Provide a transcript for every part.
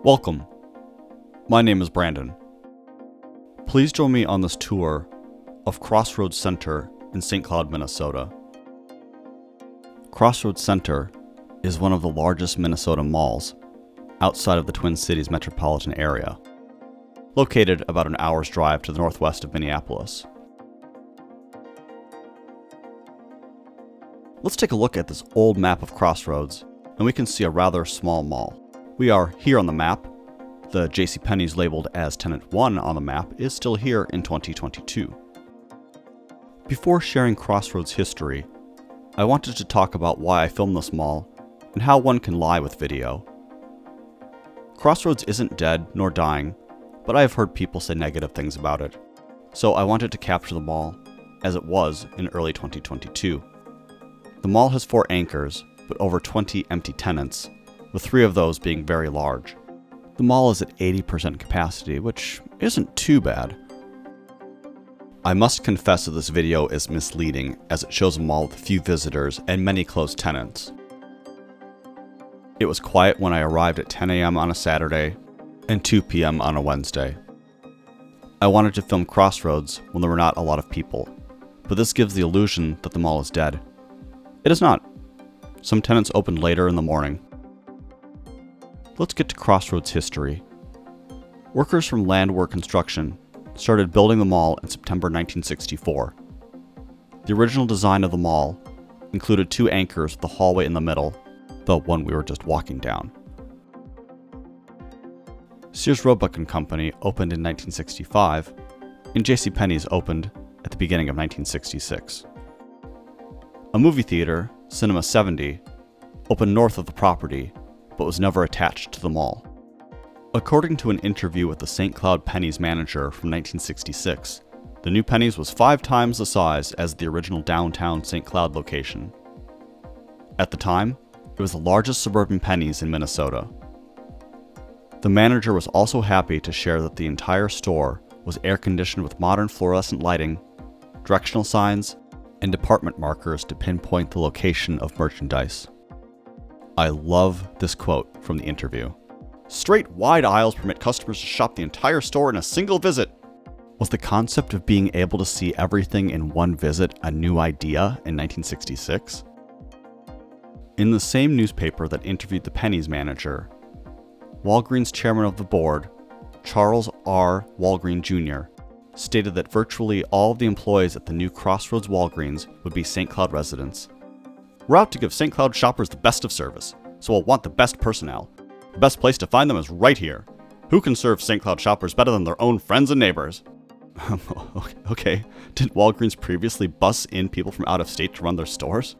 Welcome. My name is Brandon. Please join me on this tour of Crossroads Center in St. Cloud, Minnesota. Crossroads Center is one of the largest Minnesota malls outside of the Twin Cities metropolitan area, located about an hour's drive to the northwest of Minneapolis. Let's take a look at this old map of Crossroads, and we can see a rather small mall. We are here on the map. The JCPenney's labeled as Tenant 1 on the map is still here in 2022. Before sharing Crossroads history, I wanted to talk about why I filmed this mall and how one can lie with video. Crossroads isn't dead nor dying, but I have heard people say negative things about it, so I wanted to capture the mall as it was in early 2022. The mall has 4 anchors, but over 20 empty tenants, with 3 of those being very large. The mall is at 80% capacity, which isn't too bad. I must confess that this video is misleading, as it shows a mall with few visitors and many closed tenants. It was quiet when I arrived at 10 a.m. on a Saturday and 2 p.m. on a Wednesday. I wanted to film Crossroads when there were not a lot of people, but this gives the illusion that the mall is dead. It is not. Some tenants opened later in the morning. Let's get to Crossroads history. Workers from Landwehr Construction started building the mall in September 1964. The original design of the mall included 2 anchors with a hallway in the middle, the one we were just walking down. Sears Roebuck & Company opened in 1965, and JCPenney's opened at the beginning of 1966. A movie theater, Cinema 70, opened north of the property, but was never attached to the mall. According to an interview with the St. Cloud Penny's manager from 1966, the new Penny's was 5 times the size as the original downtown St. Cloud location. At the time, it was the largest suburban Penny's in Minnesota. The manager was also happy to share that the entire store was air-conditioned with modern fluorescent lighting, directional signs, and department markers to pinpoint the location of merchandise. I love this quote from the interview. "Straight, wide aisles permit customers to shop the entire store in a single visit." Was the concept of being able to see everything in one visit a new idea in 1966? In the same newspaper that interviewed the Penny's manager, Walgreens chairman of the board, Charles R. Walgreen Jr., stated that virtually all of the employees at the new Crossroads Walgreens would be St. Cloud residents. "We're out to give St. Cloud shoppers the best of service, so we'll want the best personnel. The best place to find them is right here. Who can serve St. Cloud shoppers better than their own friends and neighbors?" Okay, did Walgreens previously bus in people from out of state to run their stores?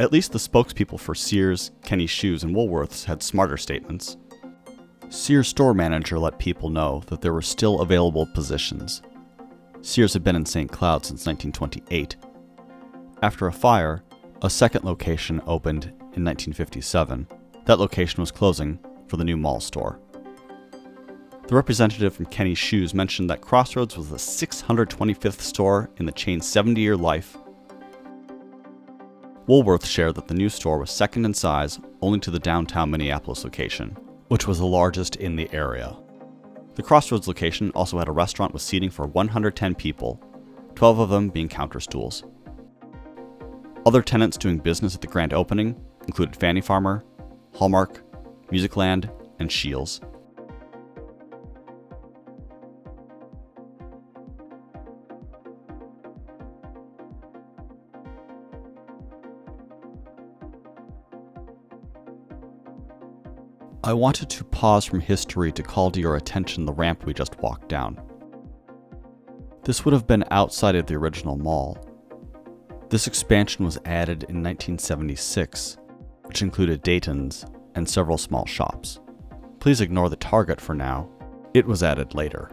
At least the spokespeople for Sears, Kenny Shoes, and Woolworths had smarter statements. Sears store manager let people know that there were still available positions. Sears had been in St. Cloud since 1928. After a fire, a second location opened in 1957. That location was closing for the new mall store. The representative from Kenny Shoes mentioned that Crossroads was the 625th store in the chain's 70-year life. Woolworths shared that the new store was second in size only to the downtown Minneapolis location, which was the largest in the area. The Crossroads location also had a restaurant with seating for 110 people, 12 of them being counter stools. Other tenants doing business at the grand opening included Fannie Farmer, Hallmark, Musicland, and Scheels. I wanted to pause from history to call to your attention the ramp we just walked down. This would have been outside of the original mall. This expansion was added in 1976, which included Dayton's and several small shops. Please ignore the Target for now. It was added later.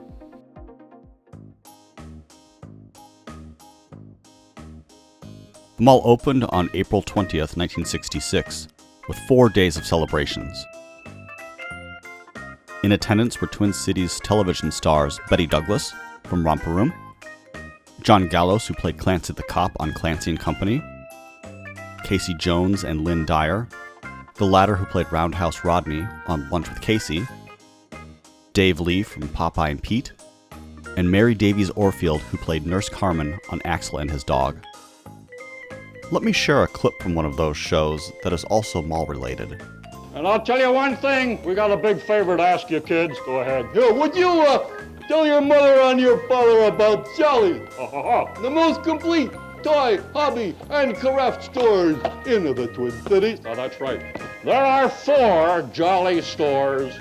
The mall opened on April 20th, 1966, with 4 days of celebrations. In attendance were Twin Cities television stars Betty Douglas from Romper Room, John Gallos, who played Clancy the Cop on Clancy and Company, Casey Jones and Lynn Dyer, the latter who played Roundhouse Rodney on Lunch with Casey, Dave Lee from Popeye and Pete, and Mary Davies Orfield who played Nurse Carmen on Axel and His Dog. Let me share a clip from one of those shows that is also mall-related. And I'll tell you one thing, we got a big favor to ask you kids. Go ahead. Here, would you tell your mother and your father about Jolly, the most complete toy, hobby, and craft stores in the Twin Cities? Oh, that's right. There are 4 Jolly stores.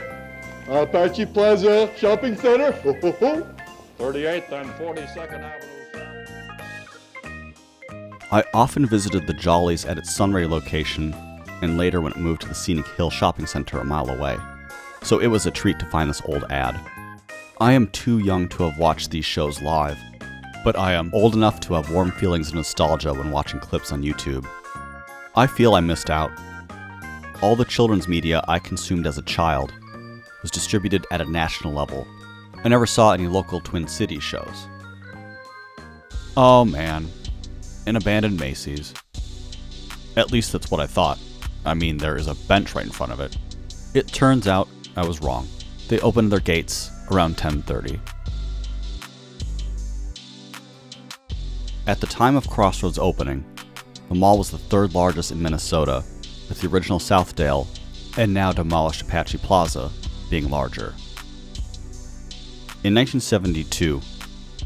Apache Plaza Shopping Center, 38th and 42nd Avenue. I often visited the Jollies at its Sunray location, and later when it moved to the Scenic Hill Shopping Center a mile away, so it was a treat to find this old ad. I am too young to have watched these shows live, but I am old enough to have warm feelings of nostalgia when watching clips on YouTube. I feel I missed out. All the children's media I consumed as a child was distributed at a national level. I never saw any local Twin Cities shows. Oh man, an abandoned Macy's. At least that's what I thought. I mean, there is a bench right in front of it. It turns out I was wrong. They opened their gates around 10:30. At the time of Crossroads opening, the mall was the 3rd largest in Minnesota, with the original Southdale and now demolished Apache Plaza being larger. In 1972,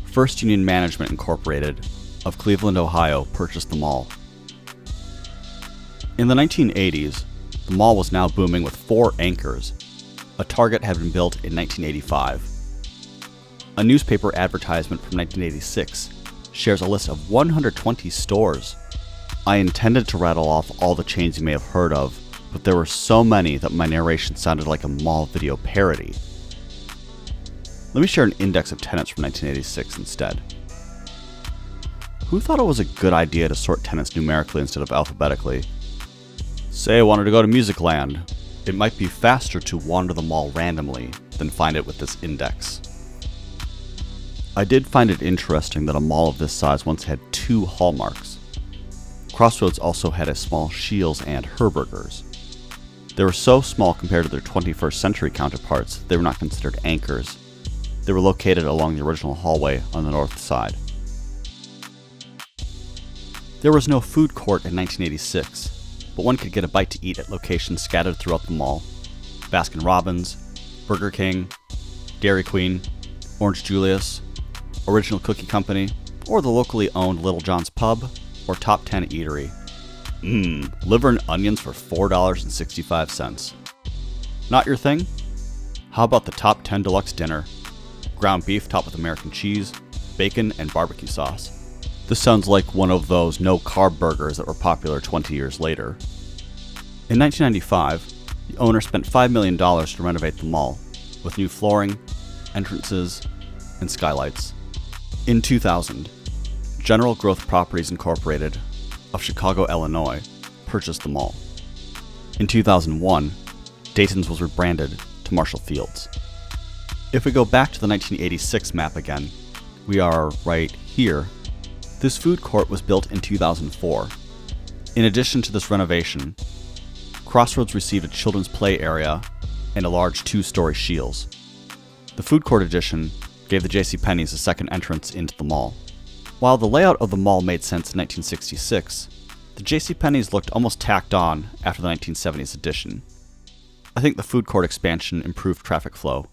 First Union Management Incorporated of Cleveland, Ohio purchased the mall. In the 1980s, the mall was now booming with 4 anchors. A Target had been built in 1985. A newspaper advertisement from 1986 shares a list of 120 stores. I intended to rattle off all the chains you may have heard of, but there were so many that my narration sounded like a mall video parody. Let me share an index of tenants from 1986 instead. Who thought it was a good idea to sort tenants numerically instead of alphabetically? Say I wanted to go to Musicland. It might be faster to wander the mall randomly than find it with this index. I did find it interesting that a mall of this size once had 2 hallmarks. Crossroads also had a small Scheels and Herberger's. They were so small compared to their 21st century counterparts, they were not considered anchors. They were located along the original hallway on the north side. There was no food court in 1986, but one could get a bite to eat at locations scattered throughout the mall. Baskin-Robbins, Burger King, Dairy Queen, Orange Julius, Original Cookie Company, or the locally owned Little John's Pub, or Top 10 Eatery. Liver and onions for $4.65. Not your thing? How about the Top 10 Deluxe Dinner? Ground beef topped with American cheese, bacon, and barbecue sauce. This sounds like one of those no-carb burgers that were popular 20 years later. In 1995, the owner spent $5 million to renovate the mall, with new flooring, entrances, and skylights. In 2000, General Growth Properties Incorporated of Chicago, Illinois, purchased the mall. In 2001, Dayton's was rebranded to Marshall Fields. If we go back to the 1986 map again, we are right here. This food court was built in 2004. In addition to this renovation, Crossroads received a children's play area and a large 2-story Scheels. The food court addition gave the JCPenney's a second entrance into the mall. While the layout of the mall made sense in 1966, the JCPenney's looked almost tacked on after the 1970s addition. I think the food court expansion improved traffic flow.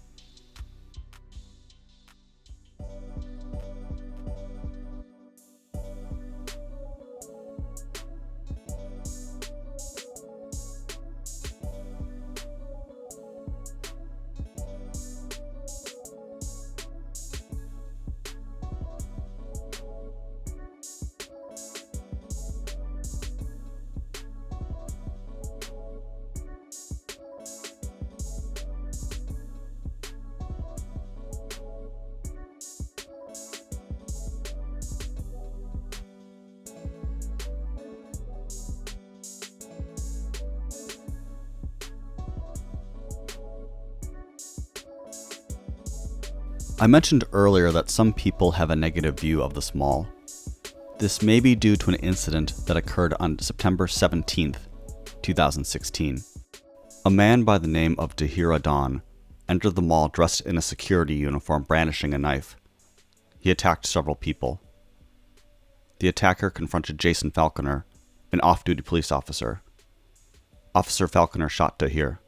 I mentioned earlier that some people have a negative view of this mall. This may be due to an incident that occurred on September 17th, 2016. A man by the name of Dahira Dawn entered the mall dressed in a security uniform brandishing a knife. He attacked several people. The attacker confronted Jason Falconer, an off-duty police officer. Officer Falconer shot Dahir.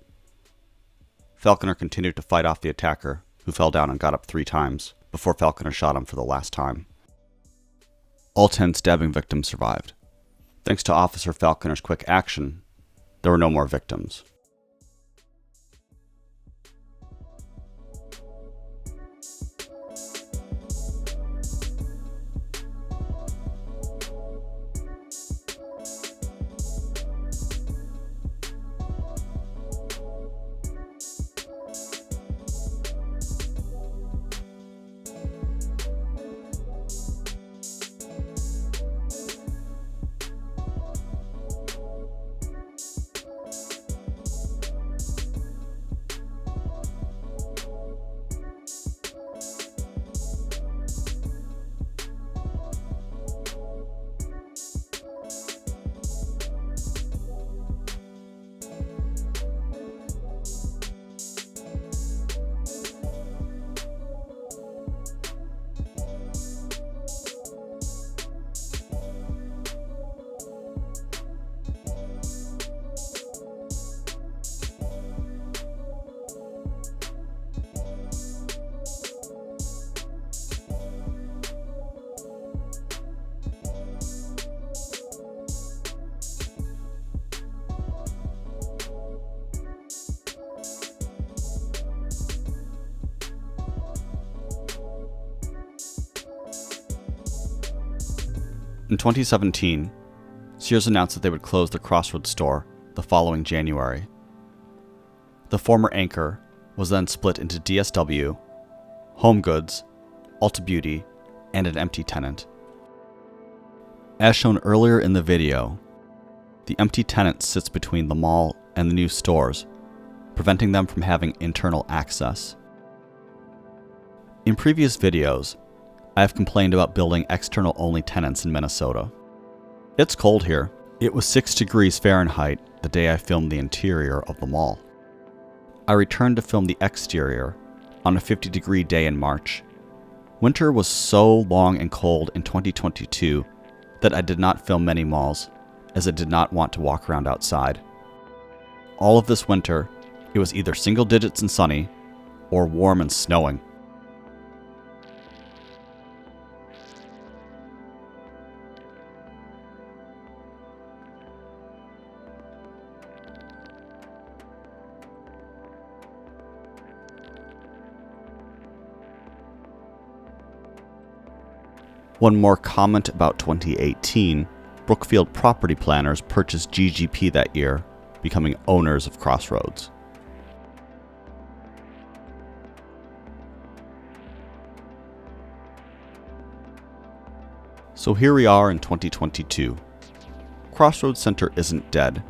Falconer continued to fight off the attacker, who fell down and got up 3 times, before Falconer shot him for the last time. All 10 stabbing victims survived. Thanks to Officer Falconer's quick action, there were no more victims. In 2017, Sears announced that they would close the Crossroads store the following January. The former anchor was then split into DSW, Home Goods, Ulta Beauty, and an empty tenant. As shown earlier in the video, the empty tenant sits between the mall and the new stores, preventing them from having internal access. In previous videos, I have complained about building external-only tenants in Minnesota. It's cold here. It was 6 degrees Fahrenheit the day I filmed the interior of the mall. I returned to film the exterior on a 50-degree day in March. Winter was so long and cold in 2022 that I did not film many malls, as I did not want to walk around outside. All of this winter, it was either single digits and sunny, or warm and snowing. One more comment about 2018, Brookfield Property Planners purchased GGP that year, becoming owners of Crossroads. So here we are in 2022. Crossroads Center isn't dead,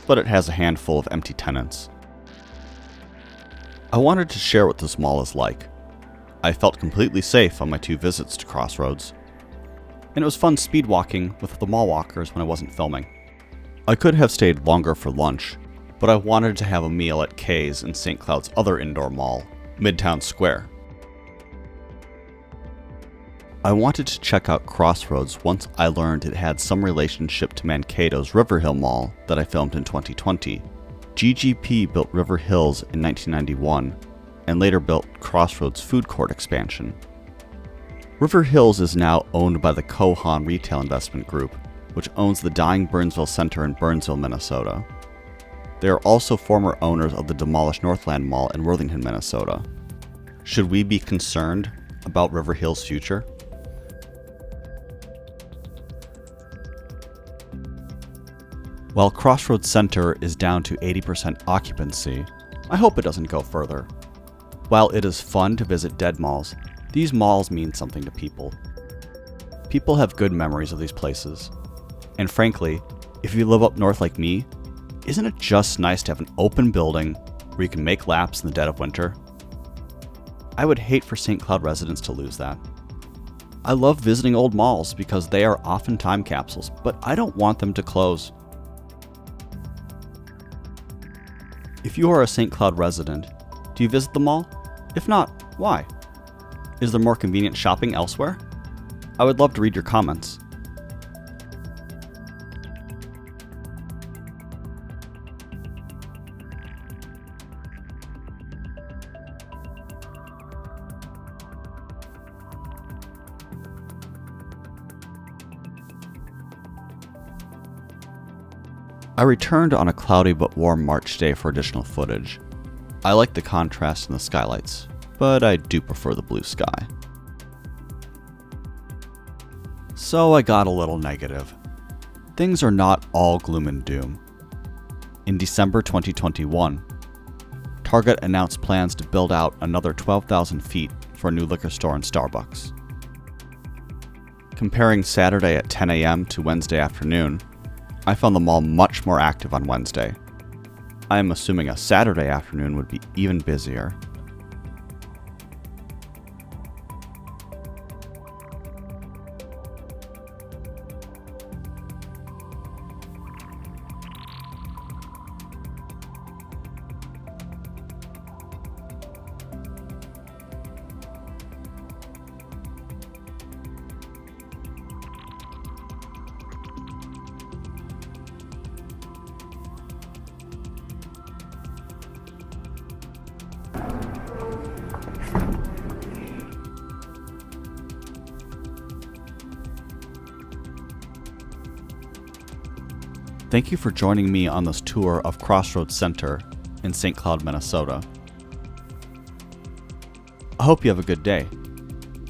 but it has a handful of empty tenants. I wanted to share what this mall is like. I felt completely safe on my 2 visits to Crossroads. And it was fun speed walking with the mall walkers when I wasn't filming. I could have stayed longer for lunch, but I wanted to have a meal at Kay's in St. Cloud's other indoor mall, Midtown Square. I wanted to check out Crossroads once I learned it had some relationship to Mankato's River Hill Mall that I filmed in 2020. GGP built River Hills in 1991 and later built Crossroads food court expansion. River Hills is now owned by the Kohan Retail Investment Group, which owns the dying Burnsville Center in Burnsville, Minnesota. They are also former owners of the demolished Northland Mall in Worthington, Minnesota. Should we be concerned about River Hills' future? While Crossroads Center is down to 80% occupancy, I hope it doesn't go further. While it is fun to visit dead malls, these malls mean something to people. People have good memories of these places. And frankly, if you live up north like me, isn't it just nice to have an open building where you can make laps in the dead of winter? I would hate for St. Cloud residents to lose that. I love visiting old malls because they are often time capsules, but I don't want them to close. If you are a St. Cloud resident, do you visit the mall? If not, why? Is there more convenient shopping elsewhere? I would love to read your comments. I returned on a cloudy but warm March day for additional footage. I like the contrast in the skylights, but I do prefer the blue sky. So I got a little negative. Things are not all gloom and doom. In December 2021, Target announced plans to build out another 12,000 feet for a new liquor store and Starbucks. Comparing Saturday at 10 a.m. to Wednesday afternoon, I found the mall much more active on Wednesday. I am assuming a Saturday afternoon would be even busier. Thank you for joining me on this tour of Crossroads Center in St. Cloud, Minnesota. I hope you have a good day.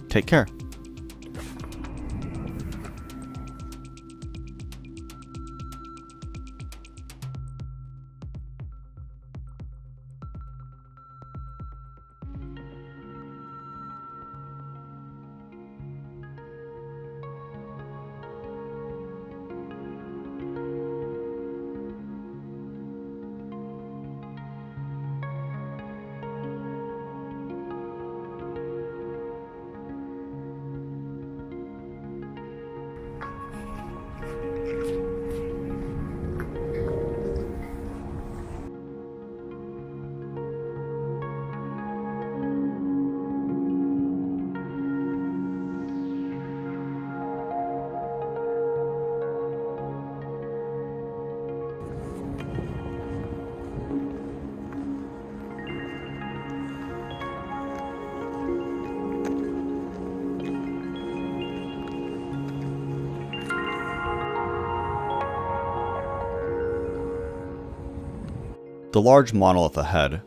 Take care. The large monolith ahead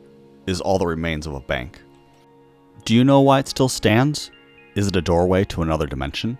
is all that remains of a bank. Do you know why it still stands? Is it a doorway to another dimension?